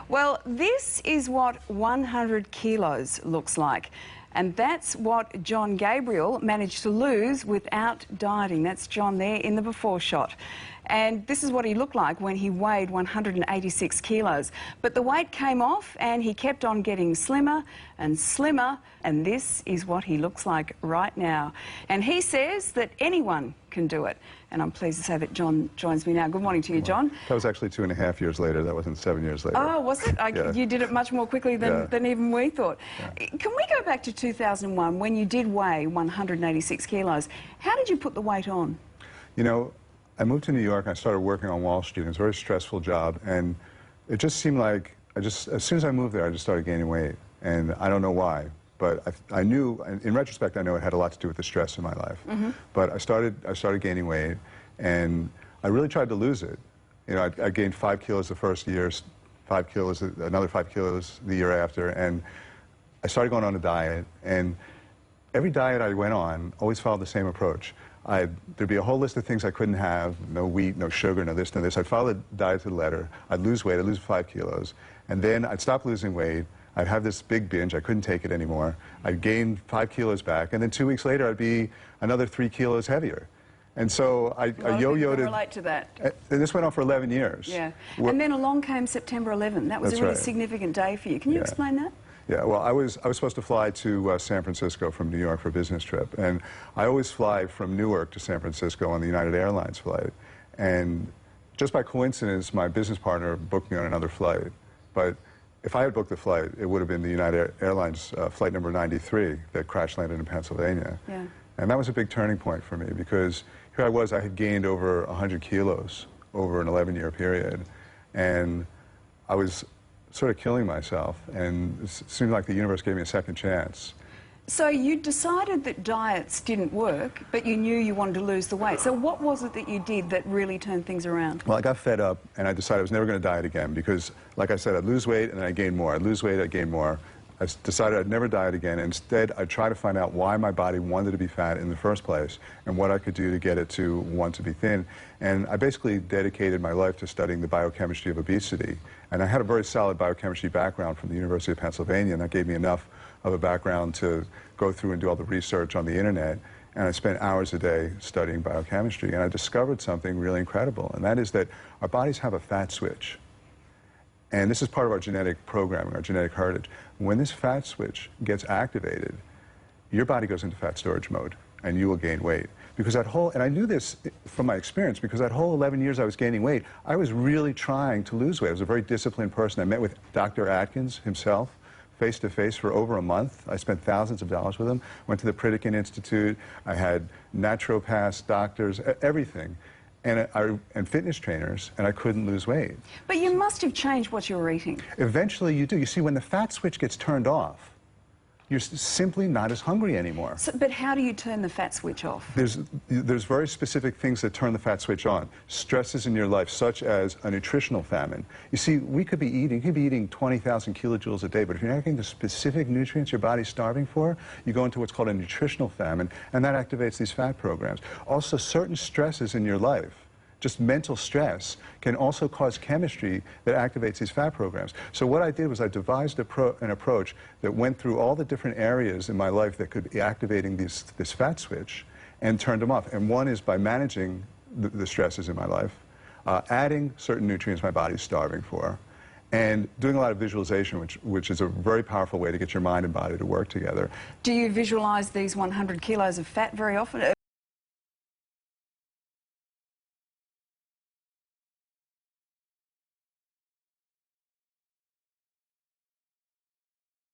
Well, this is what 100 kilos looks like. And that's what John Gabriel managed to lose without dieting. That's John there in the before shot. And this is what he looked like when he weighed 186 kilos. But the weight came off and he kept on getting slimmer and slimmer. And this is what he looks like right now. And he says that anyone can do it. And I'm pleased to say that John joins me now. Good morning to you, John. That was actually 2.5 years later. That wasn't 7 years later. Oh, was it? Yeah. You did it much more quickly than even we thought. Yeah. Can we go back to 2001 when you did weigh 186 kilos? How did you put the weight on? You know, I moved to New York and I started working on Wall Street. It was a very stressful job, and it just seemed like as soon as I moved there, I just started gaining weight, and I don't know why. But I knew, in retrospect, I know it had a lot to do with the stress in my life. Mm-hmm. But I started gaining weight, and I really tried to lose it. You know, I gained 5 kilos the first year, 5 kilos, another 5 kilos the year after, and I started going on a diet. And every diet I went on always followed the same approach. There'd be a whole list of things I couldn't have: no wheat, no sugar, no this, no this. I'd follow the diet to the letter. I'd lose weight. I'd lose 5 kilos, and then I'd stop losing weight. I'd have this big binge. I couldn't take it anymore. I'd gain 5 kilos back, and then 2 weeks later, I'd be another 3 kilos heavier. And so I yo-yoed it. Relate to that. And this went on for 11 years. Yeah. And then along came September 11. That was a really significant day for you. Can you explain that? Yeah, well, I was supposed to fly to San Francisco from New York for a business trip, and I always fly from Newark to San Francisco on the United Airlines flight. And just by coincidence, my business partner booked me on another flight. But if I had booked the flight, it would have been the United Airlines flight number 93 that crash landed in Pennsylvania. Yeah. And that was a big turning point for me, because here I had gained over 100 kilos over an 11-year period, and I was sort of killing myself, and it seemed like the universe gave me a second chance. So you decided that diets didn't work, but you knew you wanted to lose the weight. So what was it that you did that really turned things around? Well, I got fed up, and I decided I was never going to diet again, because, like I said, I'd lose weight and then I'd gain more. I'd lose weight, I'd gain more. I decided I'd never diet again. Instead, I'd try to find out why my body wanted to be fat in the first place and what I could do to get it to want to be thin. And I basically dedicated my life to studying the biochemistry of obesity. And I had a very solid biochemistry background from the University of Pennsylvania, and that gave me enough of a background to go through and do all the research on the internet. And I spent hours a day studying biochemistry, and I discovered something really incredible, and that is that our bodies have a fat switch. And this is part of our genetic programming, our genetic heritage. When this fat switch gets activated, your body goes into fat storage mode, and you will gain weight. Because that whole, and I knew this from my experience, because that whole 11 years I was gaining weight, I was really trying to lose weight. I was a very disciplined person. I met with Dr. Atkins himself, face-to-face for over a month. I spent thousands of dollars with him. Went to the Pritikin Institute. I had naturopaths, doctors, everything. And fitness trainers, and I couldn't lose weight. But you must have changed what you were eating. Eventually you do. You see, when the fat switch gets turned off, you're simply not as hungry anymore. So, but how do you turn the fat switch off? There's very specific things that turn the fat switch on. Stresses in your life, such as a nutritional famine. You see, you could be eating 20,000 kilojoules a day, but if you're not getting the specific nutrients your body's starving for, you go into what's called a nutritional famine, and that activates these fat programs. Also, certain stresses in your life, just mental stress, can also cause chemistry that activates these fat programs. So what I did was I devised an approach that went through all the different areas in my life that could be activating this fat switch and turned them off. And one is by managing the stresses in my life, adding certain nutrients my body's starving for, and doing a lot of visualization, which is a very powerful way to get your mind and body to work together. Do you visualize these 100 kilos of fat very often?